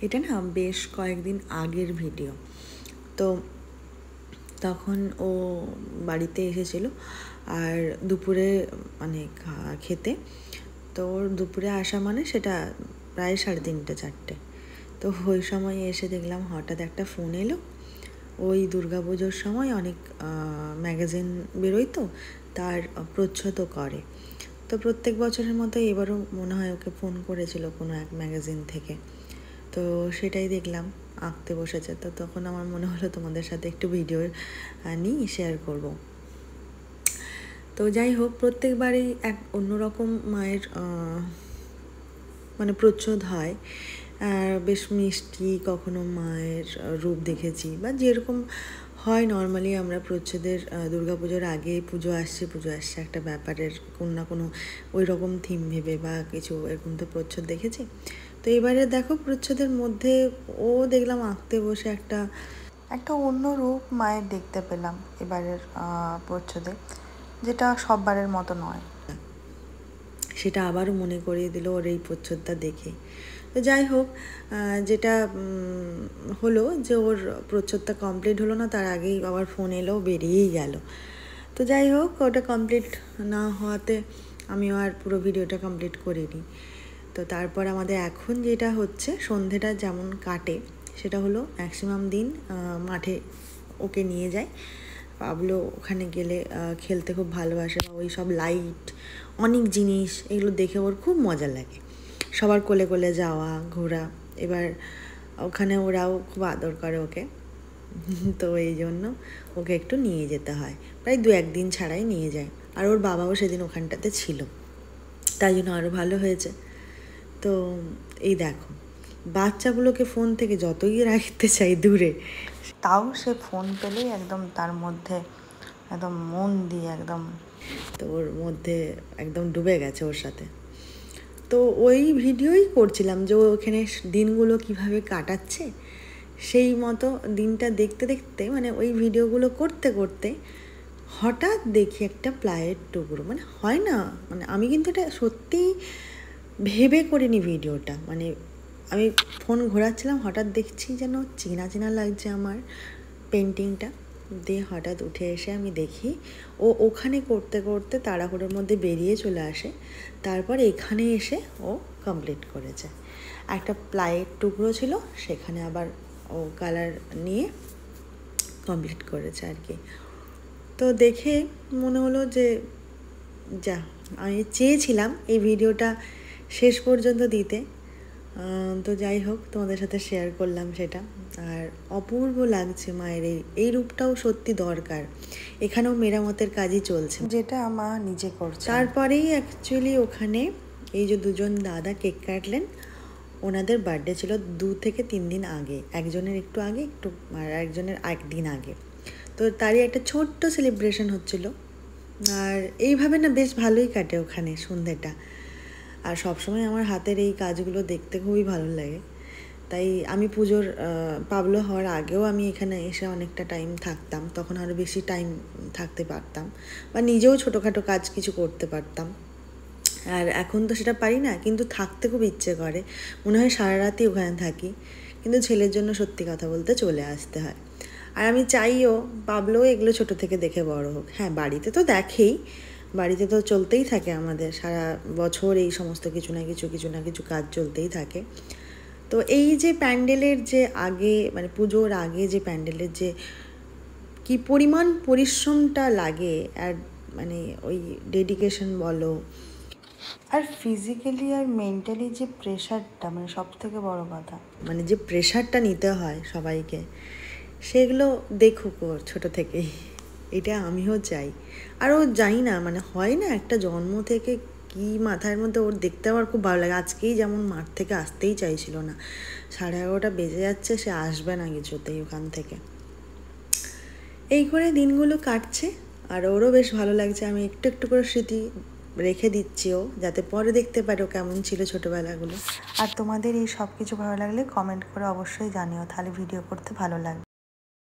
এটা না বেশ কয়েকদিন আগের ভিডিও। তো তখন ও বাড়িতে এসেছিল আর দুপুরে মানে খেতে, তো ওর দুপুরে আসা মানে সেটা প্রায় 3:30 4টে। তো ওই সময় এসে দেখলাম হঠাৎ একটা ফোন এলো। ওই দুর্গাপুজোর সময় অনেক ম্যাগাজিন বেরোয়, তো তার প্রচ্ছদ করে। তো প্রত্যেক বছরের মতো এবারও মনে হয় ওকে ফোন করেছিল কোনো এক ম্যাগাজিন থেকে। তো সেটাই দেখলাম আঁকতে বসেছে। তো তখন আমার মনে হলো তোমাদের সাথে একটু ভিডিও নিই, শেয়ার করব। তো যাই হোক, প্রত্যেকবারই এক অন্যরকম মায়ের মানে প্রচ্ছদ হয়। বেশ মিষ্টি, কখনো মায়ের রূপ দেখেছি, বা যেরকম হয় নর্মালি আমরা প্রচ্ছদের দুর্গাপুজোর আগে পুজো আসছে একটা ব্যাপারের কোনো না কোনো ওই রকম থিম ভেবে বা কিছু এরকম তো প্রচ্ছদ দেখেছি। তো এবারে দেখো প্রচ্ছদের মধ্যে ও দেখলাম আঁকতে বসে একটা অন্য রূপ মায়ের দেখতে পেলাম এবারের প্রচ্ছদে, যেটা সববারের মতো নয়। সেটা আবারও মনে করিয়ে দিল ওর এই প্রচ্ছদটা দেখে। তো যাই হোক, যেটা হলো যে ওর প্রচ্ছদটা কমপ্লিট হলো না, তার আগেই আবার ফোন এলো, বেরিয়েই গেল। তো যাই হোক, ওটা কমপ্লিট না হওয়াতে আমিও আর পুরো ভিডিওটা কমপ্লিট করিনি। তো তারপর আমাদের এখন যেটা হচ্ছে, সন্ধেটা যেমন কাটে সেটা হলো ম্যাক্সিমাম দিন মাঠে ওকে নিয়ে যায়। পাবলো ওখানে গেলে খেলতে খুব ভালোবাসে, বা ওই সব লাইট, অনেক জিনিস, এগুলো দেখে ওর খুব মজা লাগে। সবার কোলে কোলে যাওয়া, ঘোরা। এবার ওখানে ওরাও খুব আদর করে ওকে। তো এই জন্য ওকে একটু নিয়ে যেতে হয়, প্রায় 2-1 দিন ছাড়াই নিয়ে যায়। আর ওর বাবাও সেদিন ওখানটাতে ছিল, তাই জন্য আরও ভালো হয়েছে। তো এই দেখো, বাচ্চাগুলোকে ফোন থেকে যতই রাখতে চাই দূরে, তাও সে ফোন পেলেই একদম তার মধ্যে একদম মন দিয়ে একদম, তো ওর মধ্যে একদম ডুবে গেছে ওর সাথে। তো ওই ভিডিওই করছিলাম যে ও ওখানে দিনগুলো কিভাবে কাটাচ্ছে, সেই মতো দিনটা দেখতে দেখতে, মানে ওই ভিডিওগুলো করতে করতে হঠাৎ দেখি একটা প্লাইয়ের টুকরো, মানে হয় না, মানে আমি কিন্তু এটা সত্যিই ভেবে করিনি ভিডিওটা। মানে আমি ফোন ঘোরাচ্ছিলাম, হঠাৎ দেখছি যেন চেনা চেনা লাগছে আমার পেন্টিংটা, দিয়ে হঠাৎ উঠে এসে আমি দেখি ও ওখানে করতে করতে তাড়াহুড়োর মধ্যে বেরিয়ে চলে আসে। তারপর এখানে এসে ও কমপ্লিট করেছে। একটা প্লাইয়ের টুকরো ছিল, সেখানে আবার ও কালার নিয়ে কমপ্লিট করেছে আর কি। তো দেখে মনে হলো যে যা, আমি চেয়েছিলাম এই ভিডিওটা শেষ পর্যন্ত দিতে। তো যাই হোক, তোমাদের সাথে শেয়ার করলাম সেটা। আর অপূর্ব লাগছে মায়ের এই রূপটাও সত্যি দরকার। এখানেও মেরামতের কাজই চলছে, যেটা মা নিজে করছে। তারপরেই অ্যাকচুয়ালি ওখানে এই যে দুজন দাদা কেক কাটলেন, ওনাদের বার্থডে ছিল 2 থেকে 3 দিন আগে, একজনের একটু আগে, আর একজনের 1 দিন আগে। তো তারই একটা ছোট্ট সেলিব্রেশন হচ্ছিল। আর এইভাবে না বেশ ভালোই কাটে ওখানে সন্ধ্যেটা। আর সবসময় আমার হাতের এই কাজগুলো দেখতে খুবই ভালো লাগে। তাই আমি পুজোর পাবলো হওয়ার আগেও আমি এখানে এসে অনেকটা টাইম থাকতাম, তখন আরও বেশি টাইম থাকতে পারতাম, বা নিজেও ছোটোখাটো কাজ কিছু করতে পারতাম। আর এখন তো সেটা পারি না, কিন্তু থাকতে খুব ইচ্ছে করে, মনে হয় সারা রাতই ওখানে থাকি। কিন্তু ছেলের জন্য সত্যি কথা বলতে চলে আসতে হয়। আর আমি চাইও পাবলোও এগুলো ছোটো থেকে দেখে বড় হোক। হ্যাঁ, বাড়িতে তো দেখেই, বাড়িতে তো চলতেই থাকে আমাদের সারা বছর, এই সমস্ত কিছু না কিছু কাজ চলতেই থাকে। তো এই যে প্যান্ডেলের যে আগে, মানে পুজোর আগে যে প্যান্ডেলের যে কি পরিমাণ পরিশ্রমটা লাগে, আর মানে ওই ডেডিকেশন বলো, আর ফিজিক্যালি আর মেন্টালি যে প্রেশারটা, মানে সব থেকে বড় কথা, মানে যে প্রেশারটা নিতে হয় সবাইকে, সেগুলো দেখুক ওর ছোটো থেকেই। এটা আমিও চাই। আর ও জানি না, মানে হয় না একটা জন্ম থেকে কি মাথার মধ্যে ওর দেখতে আমার খুব ভালো লাগে। আজকেই যেমন মাঠ থেকে আসতেই চাইছিল না, 11:30 বেজে যাচ্ছে, সে আসবে না কিছুতেই ওখান থেকে। এই করে দিনগুলো কাটছে, আর ওরও বেশ ভালো লাগছে। আমি একটু একটু করে স্মৃতি রেখে দিচ্ছি ও, যাতে পরে দেখতে পারে ও কেমন ছিল ছোটোবেলাগুলো। আর তোমাদের এই সব কিছু ভালো লাগলে কমেন্ট করে অবশ্যই জানিও, তাহলে ভিডিও করতে ভালো লাগবে।